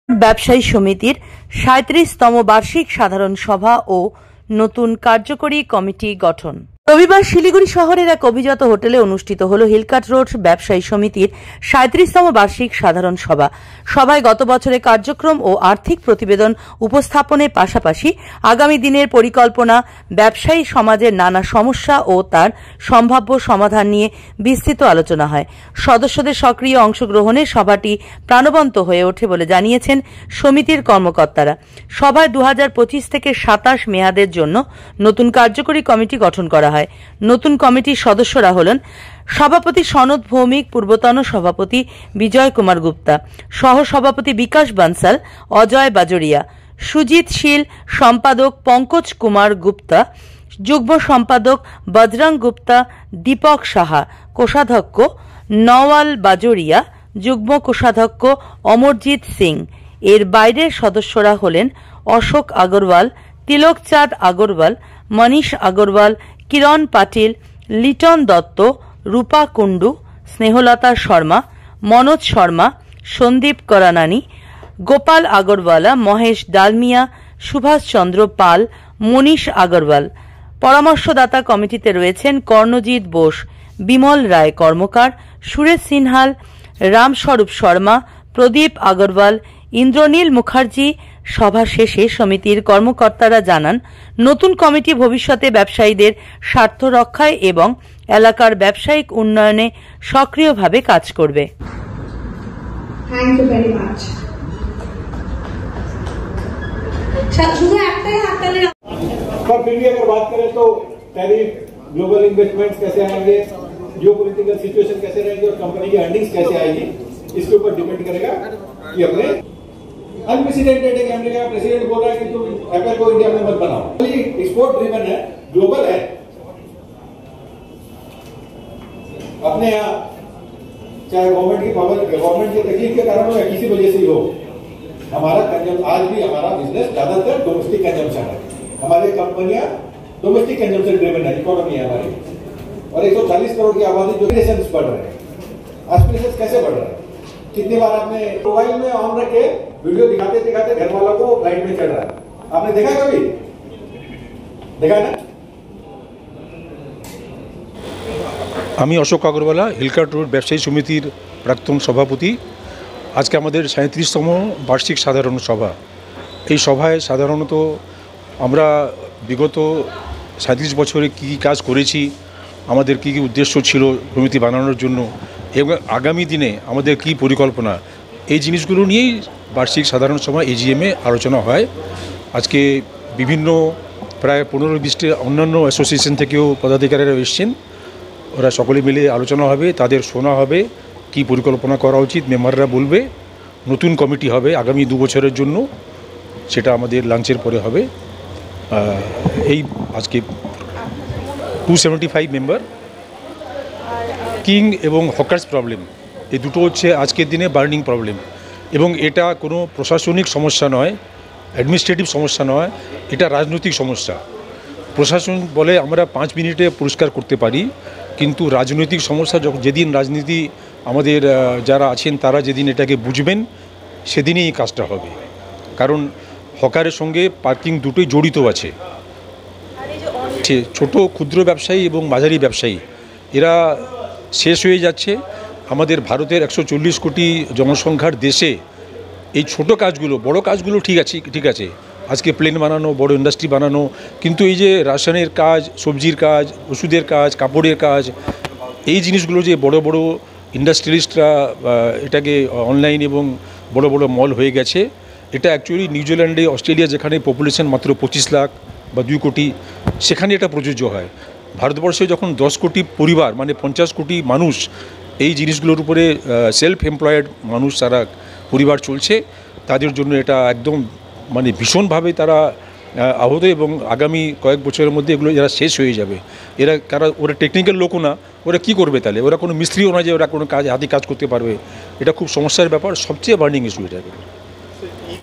ব্যবসায়ী সমিতির ৩৭তম বার্ষিক সাধারণ সভা ও নতুন কার্যকরী কমিটি গঠন। রবিবার শিলিগুড়ি শহরের এক অভিজাত হোটেলে অনুষ্ঠিত হল হিলকাট রোড ব্যবসায়ী সমিতির ৩৭তম বার্ষিক সাধারণ সভা। সভায় গত বছরের কার্যক্রম ও আর্থিক প্রতিবেদন উপস্থাপনের পাশাপাশি আগামী দিনের পরিকল্পনা, ব্যবসায়ী সমাজের নানা সমস্যা ও তার সম্ভাব্য সমাধান নিয়ে বিস্তৃত আলোচনা হয়। সদস্যদের সক্রিয় অংশগ্রহণে সভাটি প্রাণবন্ত হয়ে ওঠে বলে জানিয়েছেন সমিতির কর্মকর্তারা। সভায় ২০২৫ থেকে ২৭ মেয়াদের জন্য নতুন কার্যকরী কমিটি গঠন করা হয়। নতুন কমিটির সদস্যরা হলেন সভাপতি সনদ ভৌমিক, পূর্বতন সভাপতি বিজয় কুমার গুপ্তা, সহ সভাপতি বিকাশ বানসাল, অজয় বাজরিয়া, সুজিত শীল, সম্পাদক পঙ্কজ কুমার গুপ্তা, যুগ্ম সম্পাদক বজরং গুপ্তা, দীপক সাহা, কোষাধ্যক্ষ নওয়াল বাজরিয়া, যুগ্ম কোষাধ্যক্ষ অমরজিৎ সিং। এর বাইরের সদস্যরা হলেন অশোক আগরওয়াল, তিলক চাঁদ আগরওয়াল, মনীষ আগরওয়াল, কিরণ পাটিল, লিটন দত্ত, রূপা কুণ্ডু, স্নেহলতা শর্মা, মনোজ শর্মা, সন্দীপ করানানি, গোপাল আগরওয়ালা, মহেশ ডালমিয়া, সুভাষ চন্দ্র পাল, মনীষ আগরওয়াল। পরামর্শদাতা কমিটিতে রয়েছেন কর্ণজিৎ বোস, বিমল রায় কর্মকার, সুরেশ সিনহাল, রামস্বরূপ শর্মা, প্রদীপ আগরওয়াল, ইন্দ্রনীল মুখার্জি। সভা শেষে সমিতির কর্মকর্তারা জানান, নতুন কমিটি ভবিষ্যতে ব্যবসায়ীদের স্বার্থ রক্ষায় এবং এলাকার ব্যবসায়িক উন্নয়নে সক্রিয়ভাবে কাজ করবে। ग्लोबल इन्वेस्टमेंट्स कैसे आएंगे, जियोपॉलिटिकल सिचुएशन कैसे रहेंगे और कंपनी की अर्निंग्स कैसे आएगी, इसके ऊपर डिपेंड करेगा कि अपने अनप्रेसिडेंटेड है कि अमेरिका का प्रेसिडेंट बोल रहा है कि तुम एप्पल को इंडिया में मत बनाओ। एक्सपोर्ट ड्रिवन है, ग्लोबल है। अपने यहाँ चाहे गवर्नमेंट की पावर, गवर्नमेंट की तकलीफ के कारण हो या किसी वजह से हो, हमारा आज भी हमारा बिजनेस ज्यादातर डोमेस्टिक कंजम्पशन है। हमारी कंपनियां डोमेस्टिक कंजम्पशन ड्रिवन है, इकोनॉमी है हमारी। और 140 करोड़ की आबादी जो एस्पिरेशंस बढ़ रहे हैं, एस्पिरेशंस कैसे बढ़ रहे हैं? कितनी बार आपने मोबाइल में ऑन रखे वीडियो दिखाते दिखाते घर वालों को फ्लाइट में चढ़ रहा है, आपने देखा कभी? देखा ना? আমি অশোক আগরওয়ালা, হিলকাট রোড ব্যবসায়ী সমিতির প্রাক্তন সভাপতি। আজকে আমাদের ৩৭তম বার্ষিক সাধারণ সভা। এই সভায় সাধারণত আমরা বিগত ৩৭ বছরে কী কাজ করেছি, আমাদের কী কী উদ্দেশ্য ছিল সমিতি বানানোর জন্য এবং আগামী দিনে আমাদের কী পরিকল্পনা, এই জিনিসগুলো নিয়েই বার্ষিক সাধারণ সভা এজিএমে আলোচনা হয়। আজকে বিভিন্ন প্রায় ১৫-২০টি অন্যান্য অ্যাসোসিয়েশন থেকেও পদাধিকারীরা এসছেন। ওরা সকলে মিলে আলোচনা হবে, তাদের শোনা হবে কি পরিকল্পনা করা উচিত, মেম্বাররা বলবে। নতুন কমিটি হবে আগামী ২ বছরের জন্য, সেটা আমাদের লাঞ্চের পরে হবে। এই আজকে 275 মেম্বার। কিং এবং হকার্স প্রবলেম, এই দুটো হচ্ছে আজকের দিনে বার্নিং প্রবলেম এবং এটা কোনো প্রশাসনিক সমস্যা নয়, অ্যাডমিনিস্ট্রেটিভ সমস্যা নয়, এটা রাজনৈতিক সমস্যা। প্রশাসন বলে আমরা 5 মিনিটে পরিষ্কার করতে পারি, কিন্তু রাজনৈতিক সমস্যা যেদিন রাজনীতি আমাদের যারা আছেন তারা যেদিন এটাকে বুঝবেন সেদিনই এই কাজটা হবে। কারণ হকারের সঙ্গে পার্কিং দুটোই জড়িত আছে। ছোট ক্ষুদ্র ব্যবসায়ী এবং মাঝারি ব্যবসায়ী এরা শেষ হয়ে যাচ্ছে। আমাদের ভারতের 140 কোটি জনসংখ্যার দেশে এই ছোট কাজগুলো, বড় কাজগুলো ঠিক আছে, আজকে প্লেন বানানো, বড় ইন্ডাস্ট্রি বানানো, কিন্তু এই যে রাসায়নের কাজ, সবজির কাজ, ওষুধের কাজ, কাপড়ের কাজ, এই জিনিসগুলো যে বড় বড় ইন্ডাস্ট্রিয়ালিস্টরা এটাকে অনলাইন এবং বড় বড় মল হয়ে গেছে। এটা অ্যাকচুয়ালি নিউজিল্যান্ডে, অস্ট্রেলিয়া যেখানে পপুলেশন মাত্র 25 লাখ বা 2 কোটি, সেখানে এটা প্রযোজ্য হয়। ভারতবর্ষে যখন 10 কোটি পরিবার মানে 50 কোটি মানুষ এই জিনিসগুলোর উপরে সেলফ এমপ্লয়েড মানুষ তারা পরিবার চলছে, তাদের জন্য এটা একদম মানে ভীষণভাবে তারা আহত এবং আগামী কয়েক বছরের মধ্যে এগুলো যারা শেষ হয়ে যাবে। ওরা টেকনিক্যাল লোকও না, ওরা কী করবে তাহলে? ওরা কোনো মিস্ত্রিও না যে ওরা কোনো কাজ হাতে কাজ করতে পারবে। এটা খুব সমস্যার ব্যাপার, সবচেয়ে বার্নিং ইস্যু এটা।